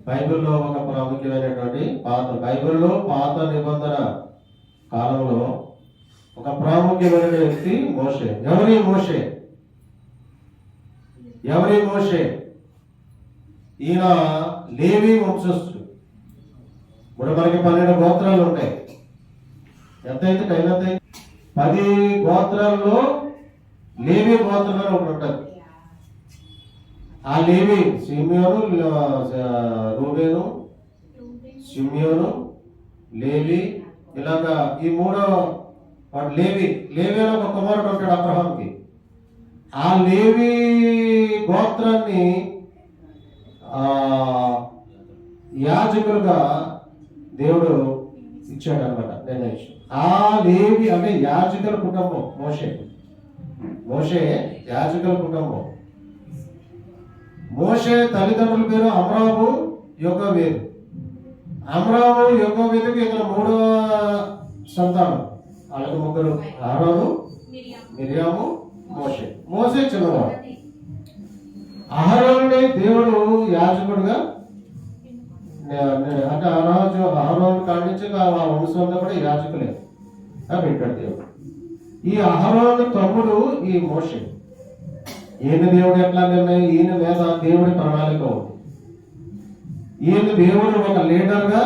బైబిల్లో ఒక ప్రాముఖ్యమైనటువంటి బైబిల్లో పాత నిబంధన కాలంలో ఒక ప్రాముఖ్యమైన వ్యక్తి మోషే. ఎవరి మోషే? ఈయన లేవి వంశస్థుడు. ఇప్పుడు మనకి 12 గోత్రాలు ఉంటాయి. ఎంతైతే టైం ఎంత? 10 గోత్రాల్లో లేవి గోత్రం అని ఒకటి ఉంటుంది. ఆ లేవి సిమియోను, రూబేను, సిమియోను, లేవి, ఇలాగా ఈ మూడో వాడు లేవి అని ఒక కుమారుడు ఉంటాడు అబ్రహాంకి. ఆ లేవి గోత్రాన్ని యాజకులుగా దేవుడు ఇచ్చాడు అనమాట, నిర్ణయించాడు. ఆ లేవి అంటే యాజకుల కుటుంబం. మోషే యాజకుల కుటుంబం. మోషే తల్లిదండ్రుల పేరు అమ్రాము, యోకోబేదు. అమ్రాము, యోకోబేదుకి ఇతను 3వ సంతానం. వాళ్ళకి 3 అహరోను, మిరియాము, మోషే చిన్నవాడు. అహరోనుని దేవుడు యాజకుడుగా అంటే అహరోను కాడించి ఆ వంశం అంతా కూడా యాజకులే పెట్టాడు దేవుడు. ఈ అహరోను తమ్ముడు ఈ మోషే. ఈయన దేవుడు ఎట్లా ఈయన మీద దేవుడి ప్రణాళిక ఉంది. ఈయన దేవుడు ఒక లీడర్గా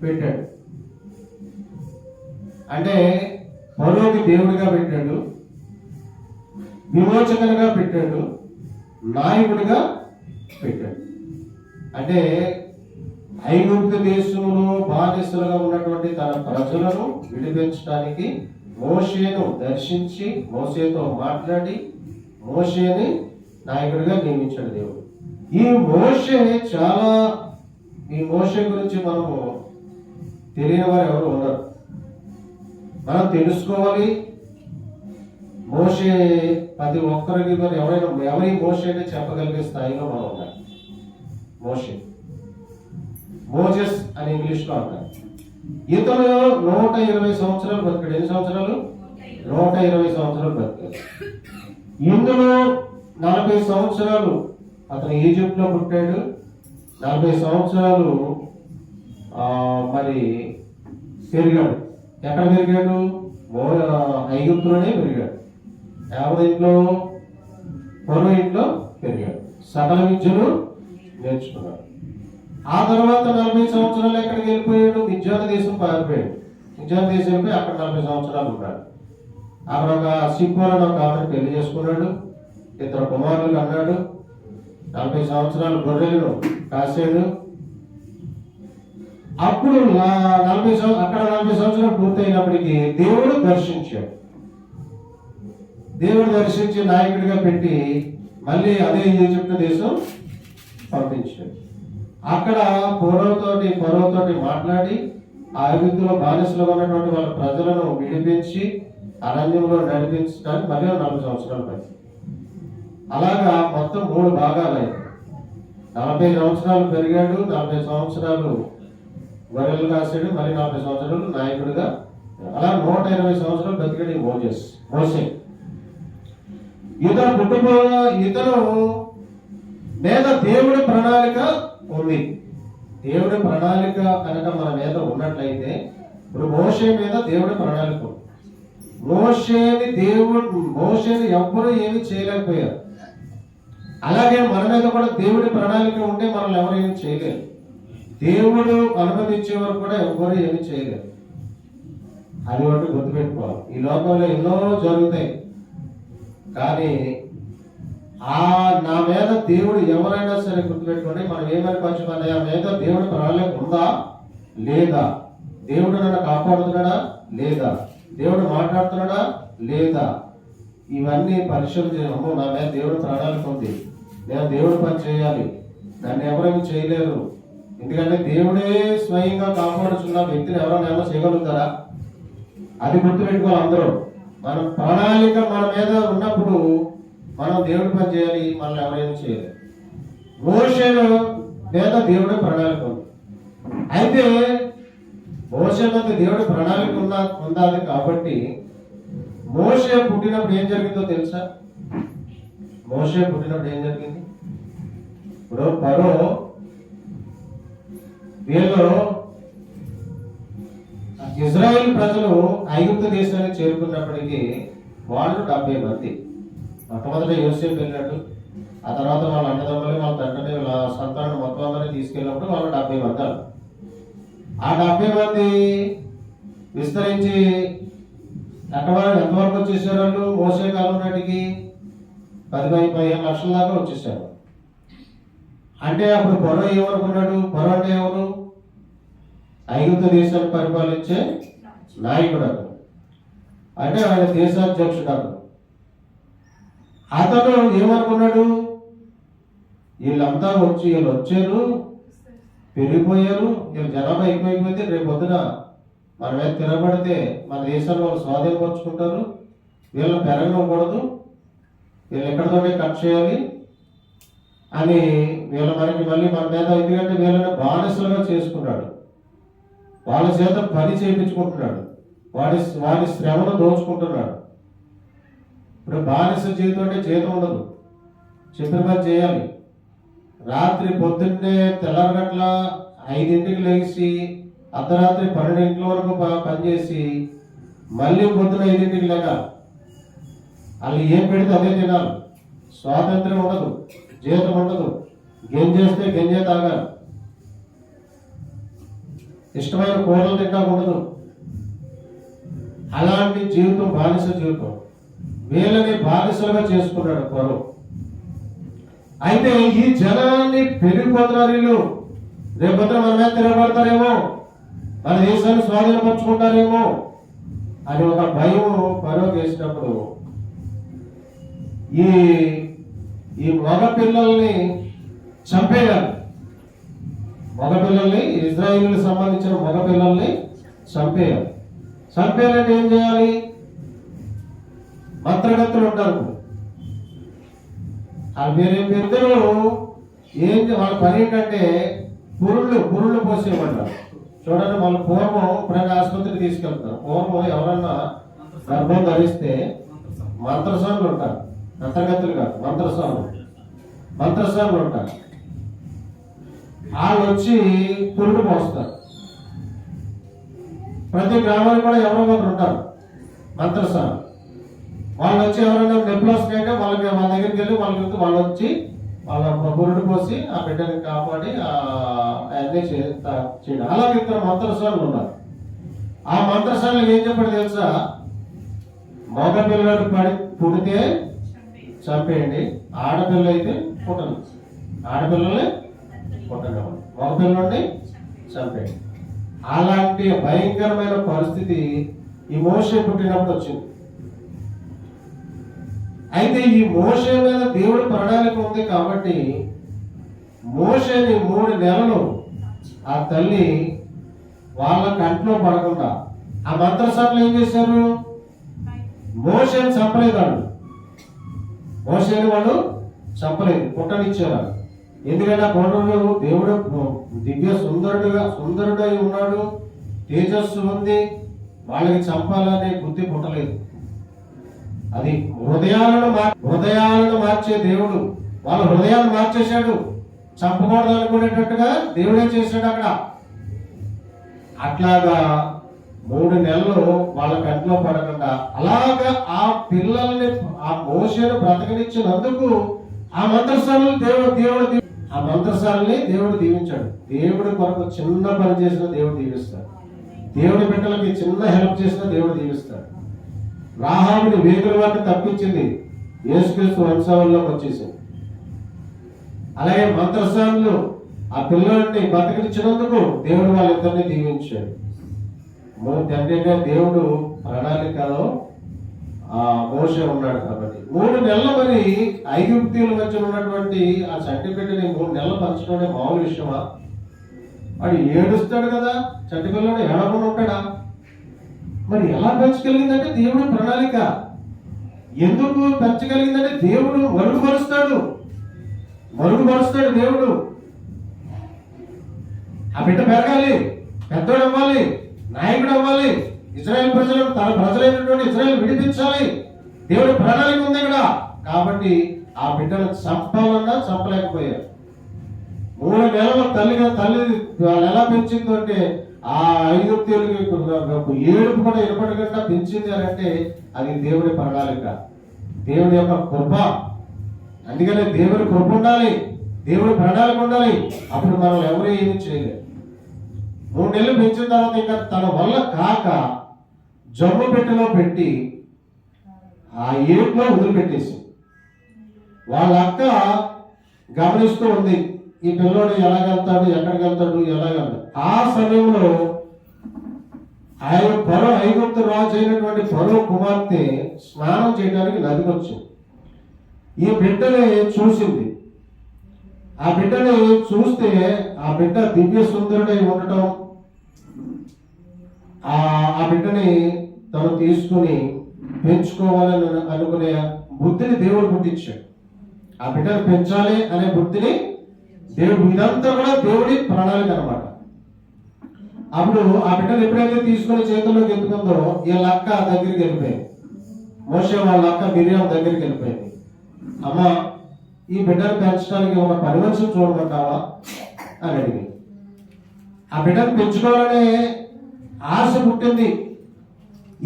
పెట్టాడు. అంటే ఫరోకి దేవుడిగా పెట్టాడు, విమోచకునిగా పెట్టాడు, నాయకుడిగా పెట్టాడు. అంటే ఐగుప్తు దేశంలో బానిసలుగా ఉన్నటువంటి తన ప్రజలను విడిపించడానికి మోషేను దర్శించి మోషేతో మాట్లాడి మోషేని నాయకుడిగా నియమించాడు దేవుడు. ఈ మోషే గురించి మనము తెలియని వారు ఎవరు ఉన్నారు. మనం తెలుసుకోవాలి. మోషే ప్రతి ఒక్కరికి మరి ఎవరి మోషే అంటే చెప్పగలిగే స్థాయిలో మనం ఉండాలి. మోజెస్ అని ఇంగ్లీష్లో అంటారు. ఇతను 120 సంవత్సరాలు బతికాడు. ఎన్ని సంవత్సరాలు? 120 సంవత్సరాలు బతికాడు. ఇందులో 40 సంవత్సరాలు అతను ఈజిప్ట్లో పుట్టాడు. 40 సంవత్సరాలు మరి పెరిగాడు. ఎక్కడ పెరిగాడు? ఐగుప్తులోనే పెరిగాడు. ఎవరి ఇంట్లో? ఫరో ఇంట్లో పెరిగాడు. సకల విద్యను నేర్చుకున్నాడు. ఆ తర్వాత 40 సంవత్సరాలు ఎక్కడికి వెళ్ళిపోయాడు? మిద్యాన దేశం పారిపోయాడు. మిద్యాన దేశం వెళ్ళిపోయి అక్కడ 40 సంవత్సరాలు ఉన్నాడు. అక్కడ ఒక సిప్పోరని ఒక ఆమెను పెళ్లి చేసుకున్నాడు. 2 కుమారులు అన్నాడు. 40 సంవత్సరాలు గొర్రెలను కాసాడు. అప్పుడు 40 సంవత్సరాలు పూర్తయినప్పటికీ దేవుడు దర్శించి నాయకుడిగా పెట్టి మళ్ళీ అదే ఈజిప్ట్ దేశం పంపించాడు. అక్కడ ఫరోతోటి మాట్లాడి ఆ ఐగుప్తులో బానిసలుగా ఉన్నటువంటి వాళ్ళ ప్రజలను విడిపించి అరణ్యంలో నడిపించడానికి మళ్ళీ 40 సంవత్సరాలు పడింది. అలాగా మొత్తం 3 భాగాలు అయింది. 40 సంవత్సరాలు పెరిగాడు, 40 సంవత్సరాలు గొర్రెలు కాసాడు, మళ్ళీ 40 సంవత్సరాలు నాయకుడిగా. అలా 120 సంవత్సరాలు బతికాడు ఈ మోషే. ఇతను మీద దేవుడి ప్రణాళిక ఉంది. దేవుడి ప్రణాళిక కనుక మన మీద ఉన్నట్లయితే, ఇప్పుడు మోషే మీద దేవుడి ప్రణాళిక ఉంది. మోషేని ఎవ్వరూ ఏమి చేయలేకపోయారు. అలాగే మన మీద కూడా దేవుడి ప్రణాళిక ఉంటే మనల్ని ఎవరు ఏమి చేయలేరు. దేవుడు అనుమతించే వరకు కూడా ఎవ్వరూ ఏమి చేయలేరు. అది ఒకటి గుర్తుపెట్టుకోవాలి. ఈ లోకంలో ఎన్నో జరుగుతాయి, కానీ నా మీద దేవుడు ఎవరైనా సరే గుర్తుపెట్టుకోండి, మనం ఏమని పంచుకోండి, ఆ మీద దేవుడి ప్రణాళిక ఉందా లేదా, దేవుడు నన్ను కాపాడుతున్నాడా లేదా, దేవుడు మాట్లాడుతున్నాడా లేదా, ఇవన్నీ పరిశీలన. నా మీద దేవుడి ప్రణాళిక ఉంది, నేను దేవుడి పని చేయాలి, నన్ను ఎవరేమి చేయలేరు. ఎందుకంటే దేవుడే స్వయంగా కాపాడుతున్న వ్యక్తిని ఎవరైనా చేయగలుగుతారా? అది గుర్తుపెట్టుకోవాలి అందరూ. మన ప్రణాళిక మన మీద ఉన్నప్పుడు మనం దేవుడి పని చేయాలి, మనల్ని ఎవరైనా చేయలేదు. మోషే మీద దేవుడి ప్రణాళిక ఉంది. అయితే మోషే మీద దేవుడి ప్రణాళిక ఉండాలి కాబట్టి మోషే పుట్టినప్పుడు ఏం జరిగిందో తెలుసా? మోషే పుట్టినప్పుడు ఏం జరిగింది? ఇప్పుడు ఫరో వీళ్ళు ఇజ్రాయెల్ ప్రజలు ఐగుప్తు దేశానికి చేరుకున్నప్పటికీ వాళ్ళు 70 మంది. మొట్టమొదట యోసేపు వెళ్ళినట్టు, ఆ తర్వాత వాళ్ళ అన్నదమ్ములు వాళ్ళ తండ్రిని వాళ్ళ సంతానం మొత్తం అందరినీ తీసుకెళ్ళినప్పుడు వాళ్ళు 70 మంది. ఆ 70 మంది విస్తరించి ఎంతవరకు వచ్చేసారు వాళ్ళు? మోసే కాలం నాటికి 15 లక్షల దాకా వచ్చేసారు. అంటే అప్పుడు పొర ఏమనుకున్నాడు? పొర అంటే ఎవరు? ఐగుప్తు దేశాన్ని పరిపాలించే నాయకుడు అతను, అంటే ఆయన దేశాధ్యక్షుడు అతను. అతను ఏమనుకున్నాడు? వీళ్ళు వచ్చారు, పెరిగిపోయారు, వీళ్ళు జనాభా ఎక్కువైపోతే రేపు పొద్దున మన మీద తిరగబడితే మన దేశాన్ని వాళ్ళు స్వాధీనపరుచుకుంటారు, వీళ్ళు పెరగకూడదు, వీళ్ళు ఎక్కడితోనే కట్ చేయాలి అని వీళ్ళ మనకి మళ్ళీ మన మీద, ఎందుకంటే వీళ్ళని బానిసలుగా చేసుకున్నాడు, వాళ్ళ చేత పని చేయించుకుంటున్నాడు, వాడి శ్రమను దోచుకుంటున్నాడు. ఇప్పుడు బానిస జీవితం అంటే జీతం ఉండదు, చెప్పిన పని చేయాలి. రాత్రి పొద్దున్నే తెల్లరగట్ల 5ంటికి లేచి అర్ధరాత్రి 12 వరకు పనిచేసి మళ్ళీ పొద్దున 5ంటికి లేగాలి. వాళ్ళు ఏం పెడితే అదే తినాలి, స్వాతంత్రం ఉండదు, జీతం ఉండదు, గెంజేస్తే గెంజే తాగాలి, ఇష్టమైన కూరలు తింటా ఉండదు. అలాంటి జీవితం బానిస జీవితం. వీళ్ళని బానిసలుగా చేసుకున్నాడు ఫరో. అయితే ఈ జనాన్ని పెరిగిపోతున్నారు వీళ్ళు, రేపొద్దున మన మీద తిరగబడతారేమో, మన దేశాన్ని స్వాధీనపరుచుకుంటారేమో అని ఒక భయం ఫరో వేసినప్పుడు ఈ మగ పిల్లల్ని చంపేయాలి. మగపిల్లల్ని, ఇజ్రాయిల్కి సంబంధించిన మగపిల్లల్ని చంపేయాలి. చంపేయాలంటే ఏం చేయాలి? మంత్రగతులు ఉంటారు, ఇద్దరు వాళ్ళ పని ఏంటంటే పురుళ్ళు పోసేయమంటారు. చూడండి, వాళ్ళ పూర్వం ప్రతి ఆసుపత్రికి తీసుకెళ్తారు. పూర్వం ఎవరన్నా గర్భం ధరిస్తే మంత్రస్వాములు ఉంటారు, మంత్రగతులు కాదు, మంత్రస్వాములు ఉంటారు. వాళ్ళు వచ్చి పురుడు పోస్తారు. ప్రతి గ్రామానికి కూడా ఎవరో ఒకరు ఉంటారు మంత్రస్వామి. వాళ్ళు వచ్చి ఎవరైనా నొప్పులు వస్తున్నాయంటే వాళ్ళ దగ్గరికి వెళ్ళి వాళ్ళు వచ్చి వాళ్ళ పురుడు పోసి ఆ బిడ్డని కాపాడి అన్నీ చేయండి. అలాగే ఇద్దరు మంత్రస్వాములు ఉన్నారు. ఆ మంత్రస్వాములు ఏం చెప్పాడు తెలుసా? మగ పిల్లలు పుడితే చంపేయండి, ఆడపిల్ల అయితే పుట్టను, ఆడపిల్లల్ని పుట్టనివ్వండి, మగపిల్లల్ని చంపేయండి. అలాంటి భయంకరమైన పరిస్థితి ఈ మోషే పుట్టినప్పుడు వచ్చింది. అయితే ఈ మోషే మీద దేవుడు ప్రణాళిక ఉంది కాబట్టి మోషేని 3 నెలలు ఆ తల్లి వాళ్ళ కంట్లో పడకుండా ఆ మంత్రసార్లు ఏం చేశారు? మోషేని చంపలేదు, మోషేని వాళ్ళు చంపలేదు, పుట్టనిచ్చారు. ఎందుకంటే ఆ కొండలు దేవుడు దివ్య సుందరుడై ఉన్నాడు, తేజస్సు ఉంది, వాళ్ళకి చంపాలనే బుద్ధి పుట్టలేదు. అది హృదయాలను మార్చే దేవుడు వాళ్ళ హృదయాలు మార్చేశాడు. చంపకూడదు అనుకునేటట్టుగా దేవుడే చేశాడు అక్కడ. అట్లాగా 3 నెలలు వాళ్ళ కంట్లో పడకుండా అలాగా ఆ పిల్లల్ని ఆ మోషేను బ్రతకనిచ్చినందుకు ఆ మంత్రసాలను దేవుడు దీవించాడు. దేవుడి కొరకు చిన్న పని చేసిన దేవుడు దీవిస్తాడు. దేవుడి బిడ్డలకి చిన్న హెల్ప్ చేసిన దేవుడు దీవిస్తాడు. రాహాబుని వేగుల వాటిని తప్పించింది, యేసుక్రీస్తు వంశావళిలోకి వచ్చేసింది. అలాగే మంత్రసానులు ఆ పిల్లల్ని బతికించినందుకు దేవుడు వాళ్ళిద్దరిని దీవించాడు. తండ్రిగా దేవుడు ప్రణాళికలో మోషే ఉన్నాడు కాబట్టి 3 నెలలు మరి ఐగుప్తీయుల మధ్య ఉన్నటువంటి ఆ చంటి బిడ్డని 3 నెలలు పంచడం మామూలు విషయమా? వాడు ఏడుస్తాడు కదా, చంటి పిల్లడు ఏడకుండా ఉంటాడా? మరి ఎలా పెంచగలిగిందంటే దేవుడు ప్రణాళిక. ఎందుకు పెంచగలిగిందంటే దేవుడు మరుగుపరుస్తాడు దేవుడు. ఆ బిడ్డ పెరగాలి, పెద్దోడు అవ్వాలి, నాయకుడు అవ్వాలి, ఇజ్రాయెల్ ప్రజలను తన ప్రజలైనటువంటి ఇజ్రాయెల్ విడిపించాలి. దేవుడి ప్రణాళిక ఉంది ఇక్కడ. కాబట్టి ఆ బిడ్డను చంపాలన్నా చంపలేకపోయారు. 3 నెలల తల్లి వాళ్ళు ఎలా పెంచిందో అంటే ఆ ఐగుప్తీయులకి ఏడుపు కూడా వినపడకుండా పెంచింది అని అంటే అది దేవుడి ప్రణాళిక, దేవుడి యొక్క కృప. అందుకనే దేవుడి కృప ఉండాలి, దేవుడి ప్రణాళిక ఉండాలి. అప్పుడు మనం ఎవరు ఏమి చేయలేదు. 3 నెలలు పెంచిన తర్వాత ఇంకా తన వల్ల కాక జమ్ము పెట్టెలో పెట్టి ఆ ఏట్లో వదిలిపెట్టేసి వాళ్ళ అక్క గమనిస్తూ ఉంది, ఈ పిల్లోడు ఎలాగెళ్తాడు, ఎక్కడికి వెళ్తాడు, ఎలాగెళ్తాడు. ఆ సమయంలో ఆయన ఐగుప్తు రాజు అయినటువంటి ఫరో కుమార్తె స్నానం చేయడానికి నదికి వచ్చింది. ఈ బిడ్డని చూసింది. ఆ బిడ్డని చూస్తే ఆ బిడ్డ దివ్య సుందరుడై ఉండటం, ఆ బిడ్డని తను తీసుకుని పెంచుకోవాలని అనుకునే బుద్ధిని దేవుడు పుట్టించాడు. ఆ బిడ్డను పెంచాలి అనే బుద్ధిని దేవుడు, ఇదంతా కూడా దేవుడి ప్రణాళిక అనమాట. అప్పుడు ఆ బిడ్డను ఎప్పుడైతే తీసుకుని చేతుల్లోకి ఎత్తుకుందో వీళ్ళ అక్క దగ్గరికి వెళ్ళిపోయింది. మోషే వాళ్ళ అక్క మిరియాం దగ్గరికి వెళ్ళిపోయింది. అమ్మ, ఈ బిడ్డను పెంచడానికి ఒక పని మనిషిని చూడమంటావా అని అడిగింది. ఆ బిడ్డను పెంచుకోవాలనే ఆశ పుట్టింది.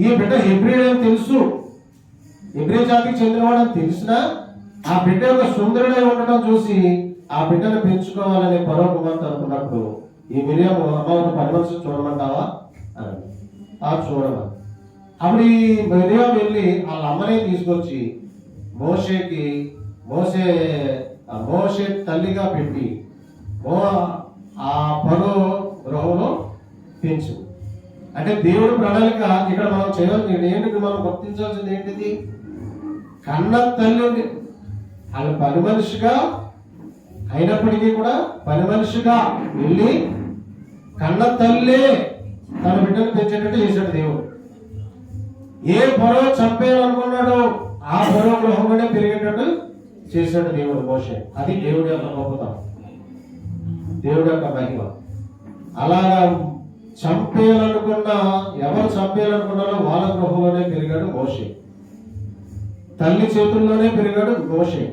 ఈ బిడ్డ హెబ్రీయుడు అని తెలుసు, హెబ్రీ జాతికి చెందినవాడని తెలిసినా ఆ బిడ్డ యొక్క సుందరుడై ఉండటం చూసి ఆ బిడ్డను పెంచుకోవాలని ఫరో కుమార్తె అనుకున్నప్పుడు ఈ మిరియాము, అమ్మ ఒక పని మనిషిని చూడమంటావా అని ఆ చూడమని. అప్పుడు ఈ మిరియాము వెళ్ళి వాళ్ళ అమ్మనే తీసుకొచ్చి మోషే తల్లిగా పెట్టి ఆ ఫరో గృహంలో పెంచు. అంటే దేవుడి ప్రణాళిక ఇక్కడ మనం చేయాల్సింది ఏంటి, మనం గుర్తించాల్సింది ఏంటిది? కన్న తల్లి వాళ్ళ పని మనిషిగా అయినప్పటికీ కూడా పని మనిషిగా వెళ్ళి కన్న తల్లే తన బిడ్డను పెంచేటట్టు చేశాడు దేవుడు. ఏ పొరవ చంపేయాలనుకున్నాడో ఆ పొరవ గృహంలోనే పెరిగేటట్టు చేశాడు దేవుడు మోషే. అది దేవుడి యొక్క గొప్పతనం, దేవుడి యొక్క మహిమ. అలాగా ఎవరు చంపేయాలనుకున్నారో వాళ్ళ గృహంలోనే పెరిగాడు మోషే. తల్లి చేతుల్లోనే పెరిగాడు మోషే.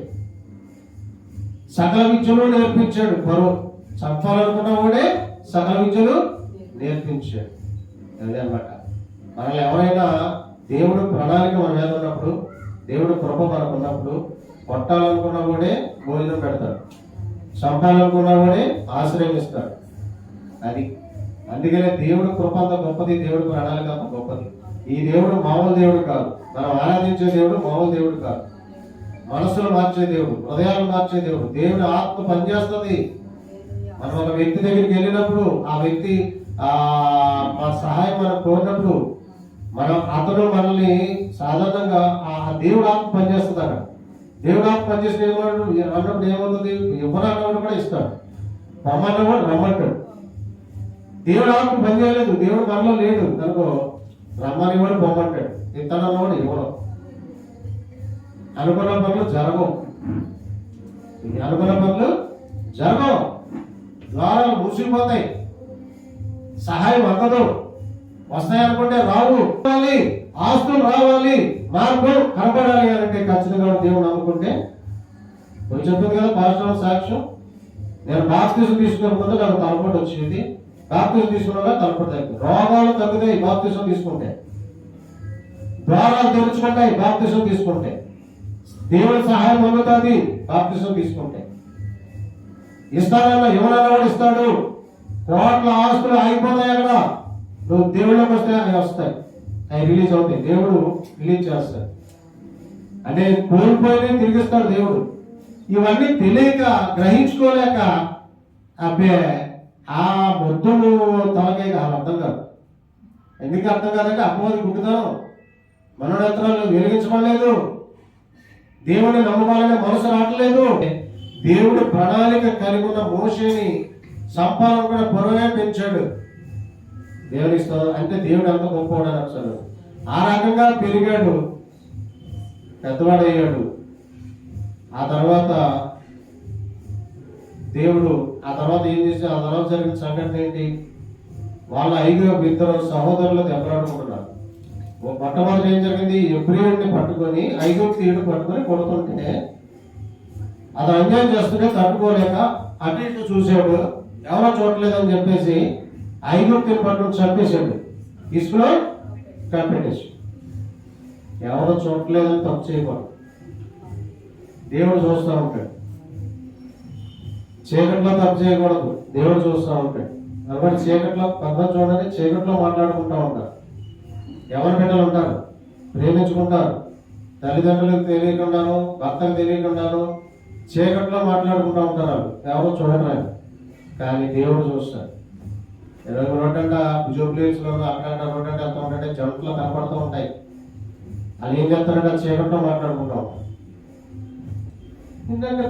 సకల విద్యలు నేర్పించాడు ఫరో. చంపాలనుకున్న వాడే సకల విద్యలు నేర్పించాడు. అదే అన్నమాట. మనల్ని ఎవరైనా దేవుడు ప్రణాళిక మన మీద ఉన్నప్పుడు, దేవుడు కృప మనకు ఉన్నప్పుడు, కొట్టాలనుకున్న వాడే భోజనం పెడతాడు, చంపాలనుకున్న వాడే ఆశ్రయిస్తాడు. అది అందుకనే దేవుడు కృప అంత గొప్పది, దేవుడు ప్రణాళిక అంత గొప్పది. ఈ దేవుడు మామూలు దేవుడు కాదు. మనం ఆరాధించే దేవుడు మామూలు దేవుడు కాదు. మనసులు మార్చే దేవుడు, హృదయాలు మార్చే దేవుడు. దేవుడు ఆత్మ పనిచేస్తుంది. మనం ఒక వ్యక్తి దగ్గరికి వెళ్ళినప్పుడు ఆ వ్యక్తి మన సహాయం మనం కోరినప్పుడు అతను మనల్ని సాధారణంగా ఆ దేవుడు ఆత్మ పనిచేస్తుంది. అక్కడ దేవుడు ఆత్మ పనిచేసిన అన్నప్పుడు ఏమవుతుంది? ఇవ్వనన్నప్పుడు కూడా ఇస్తాడు, రమ్మన్నవాడు రమ్మంటాడు. దేవుడు ఆత్మ పనిచేయలేదు, దేవుడు మనలో లేడు అనుకో, రమ్మనివాడు పొమ్మంటాడు, ఇతనన్నవాడు ఇవ్వడం. అనుకున్న పనులు జరగవు, ద్వారాలు మూసిపోతాయి, సహాయం అందదు. వస్తాయనుకుంటే రావు. ఆస్తులు రావాలి, మార్గం కనపడాలి అంటే ఖచ్చితంగా దేవుడు నమ్ముకుంటే. కొంచెం చెప్తుంది కదా పాస్టర్ సాక్ష్యం, నేను బాప్తిజం తీసుకున్న ముందు నాకు తలపోటు వచ్చింది, బాప్తిజం తీసుకున్నా తలపోటు తగ్గింది. రోగాలు తగ్గుతాయి బాప్తిజం తీసుకుంటే, ద్వారాలు తెరుచుకుంటాయి బాప్తిజం తీసుకుంటే, దేవుడి సహాయం అందుతుంది బాప్తిజం తీసుకుంటే. ఇస్తానన్నా ఎవరన్నా కూడా ఇస్తాడు. కోట్ల ఆస్తులు ఆగిపోతాయి అక్కడ, నువ్వు దేవుళ్ళకి వస్తే అవి వస్తాయి, అవి రిలీజ్ అవుతాయి, దేవుడు రిలీజ్ చేస్తాడు. అంటే కోల్పోయి తిరిగిస్తాడు దేవుడు. ఇవన్నీ తెలియక గ్రహించుకోలేక అబ్బే ఆ మొత్తము తలకే అర్థం కాదు. ఎందుకు అర్థం కాదంటే అపవాది గుడ్డుతాను, మనోనేత్రాలు వెలిగించబడలేదు, దేవుడిని నమ్ముకోవాలనే మనసు రావట్లేదు. దేవుడు ప్రణాళిక కలిగి ఉన్న మోషేని సంపాదన పొరవే పెంచాడు. దేవుని అంటే దేవుడు అంత గొప్పవాడని అసలు ఆ రకంగా పెరిగాడు, పెద్దవాడయ్యాడు. ఆ తర్వాత దేవుడు ఏం చేసి ఆ తర్వాత జరిగిన సంఘటన ఏంటి? వాళ్ళ 5 సహోదరులు దెబ్బలాడుకుంటున్నారు. మొట్టమొదటి ఏం జరిగింది? హెబ్రీయుడిని పట్టుకొని ఐగుప్తీయుడు పట్టుకొని కొడుతుంటే అది అన్యాయం చేస్తుంటే తట్టుకోలేక అటు ఇటు చూశాడు, ఎవరో చూడలేదని చెప్పేసి ఐగుప్తుని పట్టుకుని చంపేశాడు, ఇసుకలో కనిపెట్టేసి. ఎవరో చూడలేదని తప్పు చేయకూడదు, దేవుడు చూస్తూ ఉంటాడు. చీకట్లో తప్పు చేయకూడదు, దేవుడు చూస్తూ ఉంటాడు. కాబట్టి చీకట్లో పద్ధతి చూడండి, చీకట్లో మాట్లాడుకుంటూ ఉంటారు. ఎవరి బిడ్డలు ఉంటారు, ప్రేమించుకుంటారు, తల్లిదండ్రులకు తెలియకుండాను భర్తకు తెలియకుండాను చీకట్లో మాట్లాడుకుంటూ ఉంటారు. వాళ్ళు ఎవరు చూడరు, కానీ దేవుడు చూస్తాడు. రోడ్డు అంట జూబ్లీస్లో అక్కడ రోడ్డు అంటే వెళ్తూ ఉంటే జంటలో కనపడుతూ ఉంటాయి. వాళ్ళు ఏం చేస్తారంటే చీకట్లో మాట్లాడుకుంటూ ఉంటారు. ఎందుకంటే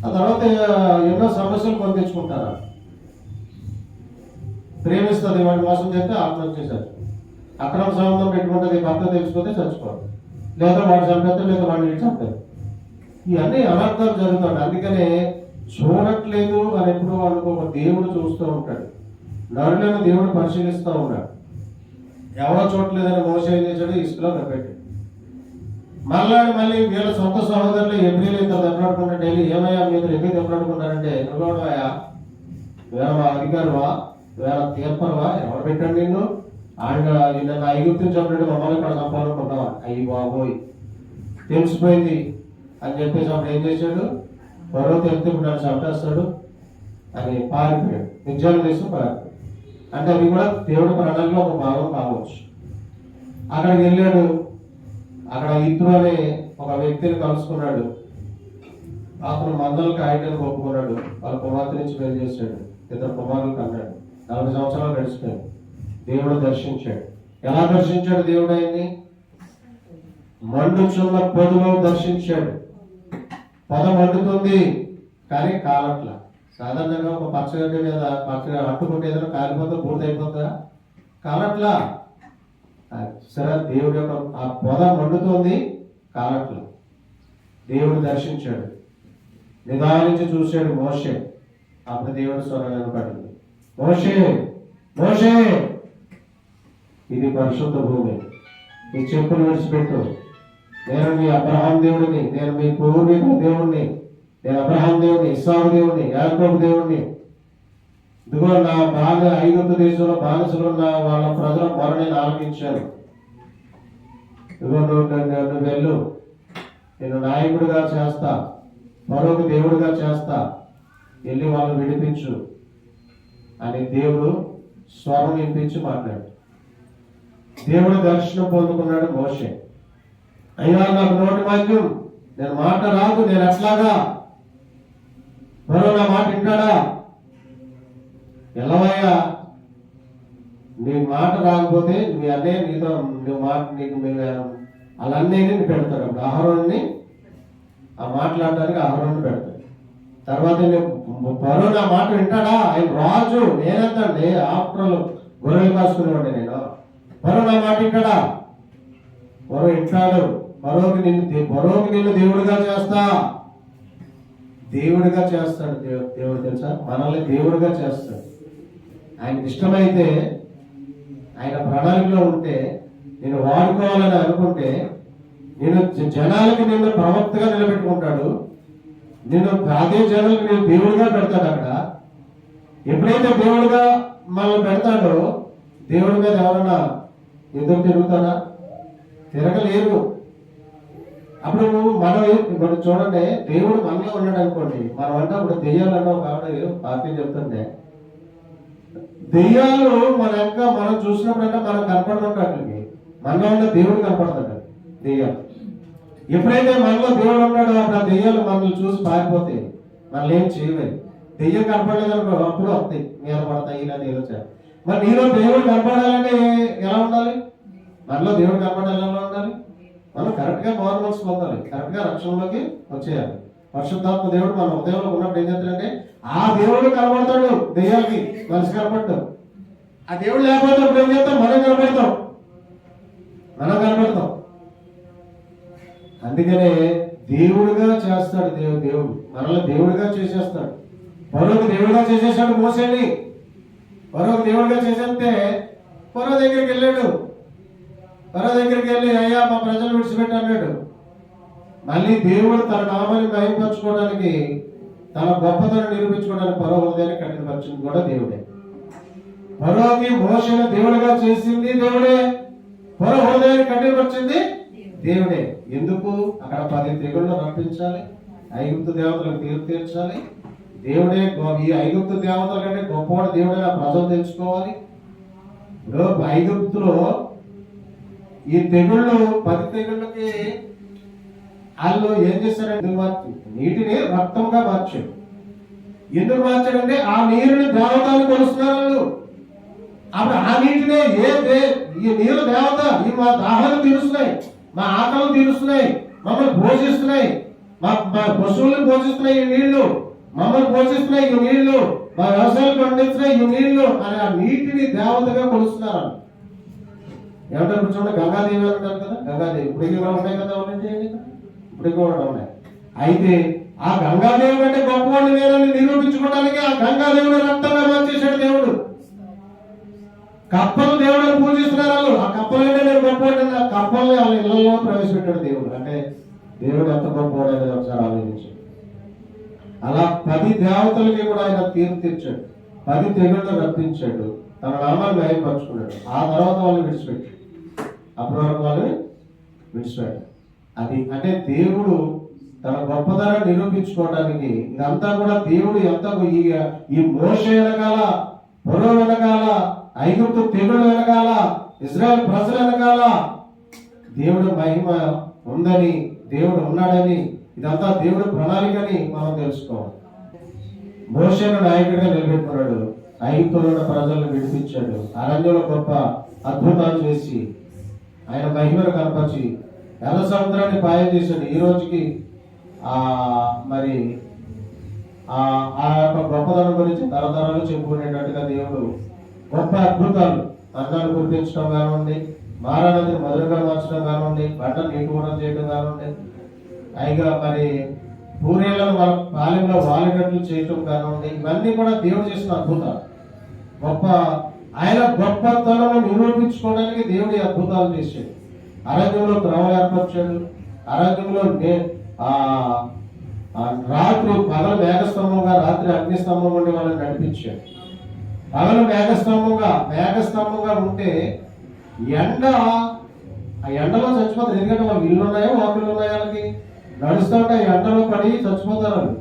ఆ తర్వాత ఎన్నో సమస్యలు పొందించుకుంటారు. ప్రేమిస్తుంది, వాడు మోసం చేస్తే ఆత్మహత్య చేశారు. అక్రమ సంబంధం పెట్టుకుంటుంది, భర్త తెలిసిపోతే చచ్చిపోదు, లేదా వాడు చంపేస్తారు, లేదా వాడిని చంపారు. ఇవన్నీ అనర్థాలు జరుగుతాయి. అందుకనే చూడట్లేదు అని ఎప్పుడు అనుకోక దేవుడు చూస్తూ ఉంటాడు. నరులను దేవుడు పరిశీలిస్తూ ఉన్నాడు. ఎవరో చూడలేదని మోసం ఏం చేశాడు, ఇసుకలో కప్పెట్టాడు. మళ్ళీ వీళ్ళ సొంత సహోదరులు ఎబ్రిలు ఇంత దెబ్బలాడుకుంటే డైలీ ఏమయ్యా మీరు ఎందుకు దెబ్బలాడుకుంటారంటే, నువ్వా వేరే అధికారువా, వేరే తీర్పరువా, ఎవరు పెట్టాడు నిన్ను, ఆయన నిన్న ఐగుప్తుని చంపినట్టు మమ్మల్ని ఇక్కడ చంపాలనుకుంటావా, అయ్యి బాబోయ్ తెలిసిపోయింది అని చెప్పేసి అప్పుడు ఏం చేశాడు, మరో తెలిస్తే ఇప్పుడు నన్ను చంపేస్తాడు అని పారిపోయాడు. నిజాలు చేసి పారిపోయాడు. అంటే అది కూడా దేవుడి ప్రణాళికలో ఒక భాగం కావచ్చు. అక్కడికి వెళ్ళాడు, అక్కడ ఇత్రు అనే ఒక వ్యక్తిని కలుసుకున్నాడు. అతను మందలు కాయటానికి ఒప్పుకున్నాడు. వాళ్ళ కుమార్తె నుంచి పెళ్లి చేశాడు. 2 కుమారులు కన్నాడు. 40 సంవత్సరాలు గడిచిపోయాడు. దేవుడు దర్శించాడు. ఎలా దర్శించాడు దేవుడు ఆయన్ని? మండుచున్న పొదలో దర్శించాడు. పొద మండుతుంది కానీ కాలట్ల. సాధారణంగా ఒక పచ్చగడ్డ మీద పచ్చగా అట్టుకుంటే ఏదైనా కాలిపోతే పూర్తయిపోతుందా? కాలట్లా. సరే, దేవుడు యొక్క ఆ పొద మండుతోంది, కాలట్ల. దేవుడు దర్శించాడు, నిదానించి చూశాడు మోషే. అప్పుడు దేవుడు స్వరం వినపడింది, మోషే మోషే, ఇది పరిశుద్ధ భూమి, నీ చెప్పులు విడిచిపెట్టు. నేను మీ అబ్రహాం దేవుడిని, నేను మీ పూర్వీకుల దేవుడిని, నేను అబ్రహాం దేవుడిని, ఇస్సాకు దేవుడిని, యాకోబు దేవుడిని. ఇదిగో నా ఐగుప్తు దేశంలో బానిసలు ఉన్న వాళ్ళ ప్రజల మొర నేను ఆలకించాను. ఇదిగో నువ్వు వెళ్ళు, నేను నాయకుడిగా చేస్తా, మరొక దేవుడిగా చేస్తా, వెళ్ళి వాళ్ళు విడిపించు అని దేవుడు స్వరం వినిపించి మాట్లాడు. దేవుడు దర్శనం పొందుకున్నాడు మోషే. అయ్యా నాకు నోటి వాక్యం, నేను మాట రాదు, నేను ఎట్లాగా, మరో నా మాట వింటాడా? ఎలావయ్యా, నీ మాట రాకపోతే మీ అన్నయ్య నీతో నువ్వు మాట నీకు వాళ్ళ అన్నయ్యని పెడతాడు. అప్పుడు అహరోన్ని ఆ మాట్లాడడానికి అహరోన్ని పెడతాడు. తర్వాత మరో నా మాట వింటాడా? ఆయన రాజు, నేనంతండి ఆఫ్టర్ గొర్రెలు కాసుకునేవాడి నేను. మరో నా మాట వింటాడా? మరో వింటాడు. మరోకి నిన్ను దేవుడిగా చేస్తా. దేవుడిగా చేస్తాడు దేవుడు తెలుసా, మనల్ని దేవుడిగా చేస్తాడు. ఆయనకి ఇష్టమైతే, ఆయన ప్రణాళికలో ఉంటే, నేను వాడుకోవాలని అనుకుంటే, నేను జనాలకి నిన్ను ప్రవక్తగా నిలబెట్టుకుంటాడు. నేను అదే జనాలకు నేను దేవుడిగా పెడతాడు. అక్కడ ఎప్పుడైతే దేవుడిగా మనల్ని పెడతాడో, దేవుడి మీద ఎవరన్నా ఎదురు తిరుగుతాడా? తిరగలేరు. అప్పుడు మనం చూడండి, దేవుడు మనలో ఉన్నాడు అనుకోండి, మనం అంటే అప్పుడు దెయ్యాలన్నా ఒక ఆవిడ పార్టీ చెప్తుంటే, దెయ్యాలు మనం చూసినప్పుడంటే మనం కనపడుతుంటానికి, మనలో ఉన్న దేవుడు కనపడతాడు. దెయ్యాలు ఎప్పుడైతే మనలో దేవుడు ఉన్నాడో అప్పుడు ఆ దెయ్యాలు మనల్ని చూసి పారిపోతాయి, మనల్ని ఏం చేయలేదు. దెయ్యం కనపడలేదనుకో అప్పుడు వస్తాయి, మీద పడతాయి, ఇలా నీళ్ళు వచ్చాయి. మరి నీలో దేవుడు కనపడాలంటే ఎలా ఉండాలి? మనలో దేవుడు కనపడాలి ఎలా ఉండాలి? మనం కరెక్ట్ గా గవర్నమెంట్స్ పొందాలి, కరెక్ట్ గా రక్షణలోకి వచ్చేయాలి. పరిశుద్ధాత్మ దేవుడు మన ఉదయంలో ఉన్నప్పుడు ఏం చేస్తాడంటే, ఆ దేవుడు కనబడతాడు దెయ్యాలకి, మనిషి కనపడతాడు. ఆ దేవుడు లేకపోతే అప్పుడు ఏం చేస్తాం? మనం కనపడతాం. అందుకనే దేవుడిగా చేస్తాడు దేవుడు మనల్ని దేవుడిగా చేసేస్తాడు. మరొక దేవుడిగా చేసేసాడు మోసేని. మరొక దేవుడిగా చేసేస్తే మరో దగ్గరికి వెళ్ళాడు. మరో దగ్గరికి వెళ్ళి, అయ్యా మా ప్రజలు విడిచిపెట్టి అన్నాడు. మళ్ళీ దేవుడు తన నామాన్ని మహిమపరచుకోవడానికి తన గొప్పతనం నిరూపించుకోవడానికి ఫరో హృదయాన్ని కఠినపరిచింది కూడా దేవుడే. ఫరోకి మోషేను దేవుడిగా చేసింది దేవుడే, ఫరో హృదయాన్ని కఠినపరిచింది దేవుడే. ఎందుకు? అక్కడ 10 తెగుళ్ళు రప్పించాలి, ఐగుప్తు దేవతలకు తీర్పు తీర్చాలి. దేవుడే ఈ ఐగుప్తు దేవతల కంటే గొప్పవాడు దేవుడే ఆ ప్రజలు తెలుసుకోవాలి. ఇప్పుడు ఐగుప్తులో ఈ తెగుళ్ళు 10 తెగుళ్ళకి వాళ్ళు ఏం చేశారంటే నీటిని రక్తంగా మార్చాడు. ఎందుకు మార్చాడంటే ఆ నీరుని దేవతలు కొలుస్తున్నారు వాళ్ళు. అప్పుడు ఆ నీటినే ఈ నీరు దేవత, ఈ మా దాహాలు తీరుస్తున్నాయి, మా ఆకలి తీరుస్తున్నాయి, మమ్మల్ని పోషిస్తున్నాయి, మా పశువులను పోషిస్తున్నాయి ఈ నీళ్లు, మమ్మల్ని పోషిస్తున్నాయి ఈ నీళ్లు, మా వ్యవసాయాలు పండిస్తున్నాయి ఈ నీళ్లు అని ఆ నీటిని దేవతగా కొలుస్తున్నారు. ఏమంటారు? కూర్చోండి, గంగాదేవి అంటారు కదా, గంగాదేవి ఇప్పటికీ కూడా ఉన్నాయి కదా, ఇప్పటికీ కూడా ఉన్నాయి. అయితే ఆ గంగాదేవి కంటే గొప్పవాడిని నేనని నిరూపించుకోవడానికి ఆ గంగాదేవుడు రక్తంగా మార్చేశాడు దేవుడు. కప్పలు దేవుడిని పూజిస్తున్నారు వాళ్ళు. ఆ కప్పలంటే నేను గొప్పవాడిని, ఆ కప్పల్ని వాళ్ళ ఇళ్లలో ప్రవేశపెట్టాడు దేవుడు. అంటే దేవుడు ఎంత గొప్పవాడు అనేది ఒకసారి ఆలోచించాడు. అలా 10 దేవతలకి కూడా ఆయన తీర్పు తీర్చాడు, 10 తెగుళ్ళు రప్పించాడు, తన నామాన్ని మహిమపరుచుకున్నాడు. ఆ తర్వాత వాళ్ళు విడిచిపెట్టాడు, అప్పటి వరకు వాళ్ళు విడిచిపెట్టాడు. అది అంటే దేవుడు తన గొప్పతనాన్ని నిరూపించుకోవడానికి ఇదంతా కూడా దేవుడు ఎంత ఈ మోషే వెనకాల, ఫరో వెనకాల, ఐగుప్తు తెగులు వెనకాల, ఇజ్రాయెల్ ప్రజల వెనకాల దేవుడు మహిమ ఉందని, దేవుడు ఉన్నాడని, ఇదంతా దేవుడు ప్రణాళికని మనం తెలుసుకోవాలి. మోషేను నాయకుడిగా నిలబెట్టుకున్నాడు, ఐగుప్తులో ఉన్న ప్రజలను విడిపించాడు, అరణ్యంలో గొప్ప అద్భుతాలు చేసి ఆయన మహిమను కనపరిచి ఎర్ర సముద్రాన్ని పాయం చేశాడు. ఈ రోజుకి మరి ఆ యొక్క గొప్పతనం గురించి తరతరాలు చెప్పుకునేటట్టుగా దేవుడు గొప్ప అద్భుతాలు, అన్నాలు కురిపించడం కానివ్వండి, మారానదిని మధురగా మార్చడం కానివ్వండి, పంట నీటిగూడం చేయడం కానివ్వండి, పైగా మరి పూరేళ్లను మన పాలెంలో వాలినట్లు చేయటం కానివ్వండి, ఇవన్నీ కూడా దేవుడు చేసిన అద్భుతాలు. గొప్ప ఆయన గొప్పతనము నిరూపించుకోవడానికి దేవుడి అద్భుతాలు చేశాడు. అరణ్యంలో త్రవలు ఏర్పరిచాడు, అరణ్యంలో రాత్రి పగలు మేఘస్తంభంగా, రాత్రి అగ్నిస్తంభం ఉండి వాళ్ళని నడిపించాడు. పగలు మేఘస్తంభంగా ఉంటే ఆ ఎండలో చచ్చిపోతారు. ఎందుకంటే వాళ్ళకి ఇల్లు ఉన్నాయో వాకిళ్ళు ఉన్నాయో, వాళ్ళకి నడుస్తూ ఉంటే ఎండలో పడి చచ్చిపోతారు.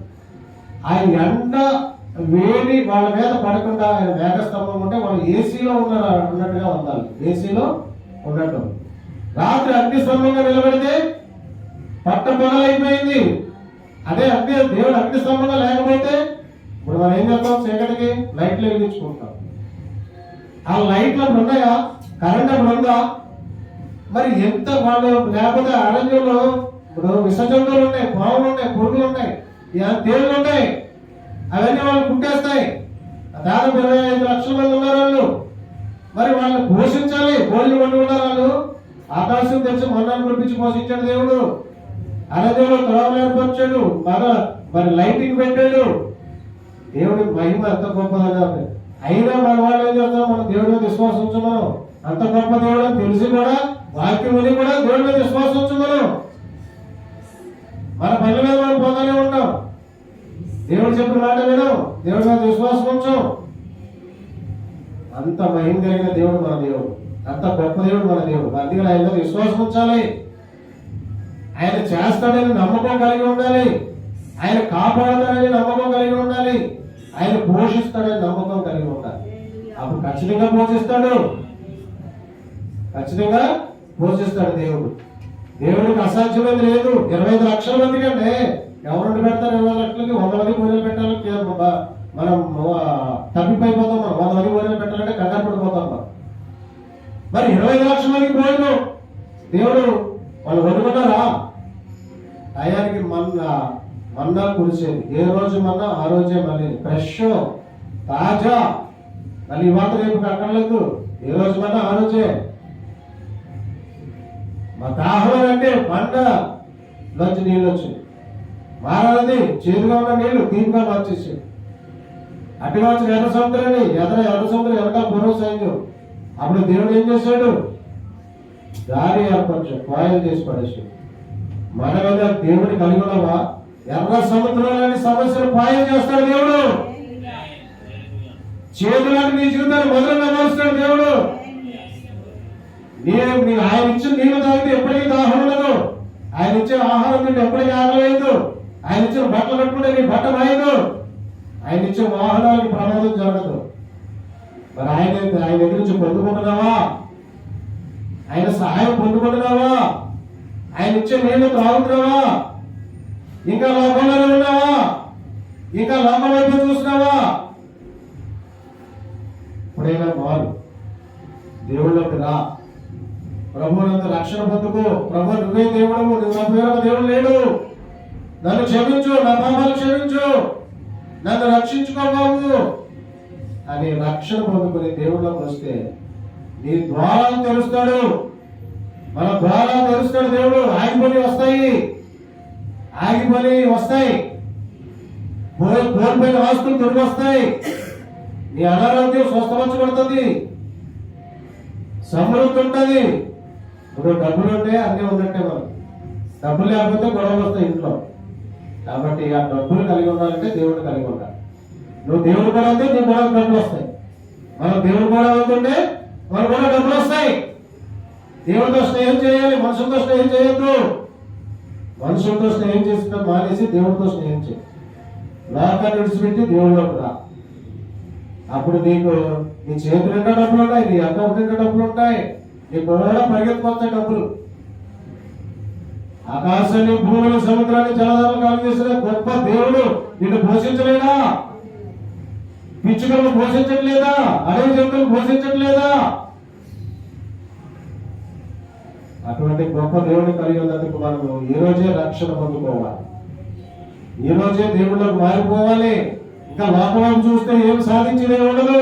ఆ ఎండ వేడి వాళ్ళ మీద పడకుండా ఆయన మేఘస్తంభం ఉంటే వాళ్ళు ఏసీలో ఉన్నట్టుగా ఉండాలి, ఏసీలో ఉన్నట్టు. రాత్రి అగ్నిస్తంభంగా నిలబడితే పట్ట పగలైపోయింది. అదే దేవుడు అగ్నిస్తంభంగా లేకపోతే ఇప్పుడు మనం ఏం చేస్తాం? చీకటికి లైట్లు వెలిగించుకుంటాం. ఆ లైట్లు అప్పుడు ఉన్నాయా? కరెంట్ అప్పుడు ఉందా? మరి ఎంత వాళ్ళు లేకపోతే అరణ్యంలో ఇప్పుడు విసర్జనలు ఉన్నాయి, పాములు ఉన్నాయి, పురుగులు ఉన్నాయి, తేళ్లు ఉన్నాయి, అవన్నీ వాళ్ళు కుట్టేస్తాయి. దాదాపు 25 లక్షల మంది ఉన్నారు వాళ్ళు. మరి వాళ్ళని పోషించాలి, భోజనం వండుకున్నారు వాళ్ళు. ఆకాశం తెచ్చి మన్నాన్ని కురిపించి పోషించాడు దేవుడు. అరణ్యంలో త్రోవలు ఏర్పరిచాడు, మరి లైటింగ్ పెట్టాడు. దేవుడి మహిమ ఎంత గొప్పదగా ఉంది. అయినా మన వాళ్ళు ఏం చేస్తాం? మనం దేవుడి మీద విశ్వాసం ఉంచున్నాం. అంత గొప్ప దేవుడు అని తెలిసి కూడా, వాక్యం విని కూడా దేవుడి మీద విశ్వాసం ఉంచున్నాం. మన పనుల మీద మనం పోతానే ఉంటాం, దేవుడు చెప్పిన మాట వినం, దేవుడి మీద విశ్వాసం ఉంచాం. అంత మహిమ కలిగిన దేవుడు మన దేవుడు, అంత గొప్ప దేవుడు మన దేవుడు. అందుకని ఆయన మీద విశ్వాసం ఉంచాలి. ఆయన చేస్తాడని నమ్మకం కలిగి ఉండాలి, ఆయన కాపాడతాడని నమ్మకం కలిగి ఉండాలి, ఆయన పోషిస్తాడని నమ్మకం కలిగి ఉండాలి. అప్పుడు ఖచ్చితంగా పోషిస్తాడు, ఖచ్చితంగా పోషిస్తాడు దేవుడు. దేవుడికి అసాధ్యమైనది లేదు. 25 లక్షల మంది కంటే ఎవరు పెడతారు? 20 లక్షలకి 100 మంది గొర్రెలు పెట్టాలి. మనం తప్పిపోయిపోతాం. మనం 100 మంది గొర్రెలు పెట్టాలంటే కంగారు పడిపోతాం మనం. మరి 25 లక్షల మందికి పోయిన దేవుడు వాళ్ళు వండుకున్నారా? టయానికి మన్నా కురిసేది. ఏ రోజు మన్నా ఆ రోజే మళ్ళీ ఫ్రెష్ తాజా. మళ్ళీ ఇవాళ రేపు అక్కర్లేదు, ఏ రోజు మన్నా ఆ రోజే. మా దాహం అంటే మంచి నీళ్ళు వచ్చింది, మారాలది చేదుగా ఉన్న నీళ్లు తీపిగా మార్చేసి అటు వచ్చిన ఎర్ర సముద్రాన్ని ఎర్ర సముద్రం వెనకాల భరోసా అయింది. అప్పుడు దేవుడు ఏం చేశాడు? దారి ఏర్పరచాడు, కోయలు చేసి పడేసాడు. మన మీద దేవుడిని కలిగి ఉన్నావా? ఎర్ర సముద్రంలోని సమస్యలు పాయం చేస్తాడు దేవుడు. చేతులాంటి నీ జీవితాన్ని మొదలుగా మారుస్తాడు దేవుడు. ఆయన ఇచ్చిన నీళ్ళు తాగితే ఎప్పటికీ దాహం ఉండదు. ఆయన ఇచ్చిన ఆహారం తింటే ఎప్పటికీ ఆగలేదు. ఆయన ఇచ్చిన బట్టలు కట్టుకుంటే నీ బట్ట మాయదు. ఆయన ఇచ్చిన వాహనానికి ప్రమాదం జరగదు. మరి ఆయన దగ్గర నుంచి పొందుకుంటున్నావా? ఆయన సహాయం పొందుకుంటున్నావా? ఆయన ఇచ్చే నీళ్లు త్రాగుతున్నావా? ఇంకా లోకంలోనే ఉన్నావా? ఇంకా లోకం వైపు చూస్తున్నావా? ఇప్పుడైనా మారు, దేవుళ్ళకి రా, ప్రభువునంత రక్షణ పొందుకో. ప్రభు నువ్వే దేవుడు, నువ్వు దేవుడు లేడు, నన్ను క్షమించు, నా పాపాలు క్షమించు, నన్ను రక్షించుకో బాబు అని రక్షణ పొందుకుని దేవుళ్ళకి వస్తే నీ ద్వారాలు తెరుస్తాడు. మన ద్వారాలు తెరుస్తాడు దేవుడు. ఆగిపోయి వస్తాయి, కోల్పోయిన ఆస్తులు తిరిగి వస్తాయి. నీ అనారోగ్యం స్వస్థపరచబడుతుంది, సమృద్ధి ఉంటుంది. ఇప్పుడు డబ్బులు ఉంటే అన్నీ ఉన్నట్టే. మనం డబ్బులు లేకపోతే గొడవలు వస్తాయి ఇంట్లో. కాబట్టి ఆ డబ్బులు కలిగి ఉండాలంటే దేవుడు కలిగి ఉండాలి. నువ్వు దేవుడు కూడా ఉంటే నీ కూడా డబ్బులు వస్తాయి. మనం దేవుడు కూడా అవుతుంటే మన కూడా డబ్బులు వస్తాయి. దేవుడితో స్నేహం చేయాలి, మనుషులతో స్నేహం చేయొద్దు. మనుషులతో స్నేహం చేసిన మానేసి దేవుడితో స్నేహం చేయి. లోకాన్ని విడిచిపెట్టి దేవుడిలోకి రా. అప్పుడు నీకు నీ చేతులు నిండా డబ్బులు ఉంటాయి, నీ అకౌంట్ నిండా డబ్బులు ఉంటాయి, నీ కూడా పరిగెత్తుకొస్తాయి డబ్బులు. ఆకాశాన్ని, భూములు, సముద్రాన్ని, జలధారలు కలిగేసిన గొప్ప దేవుడు నిన్ను పోషించలేదా? పిచ్చుకలను పోషించట్లేదా? అడవి జంతువులు పోషించట్లేదా? అటువంటి గొప్ప దేవుడిని కలిగి ఉన్నందుకు మనము ఈ రోజే రక్షణ పొందుకోవాలి. ఈ రోజే దేవుళ్ళకు మారిపోవాలి. ఇంకా లోకం చూస్తే ఏం సాధించేదే ఉండదు.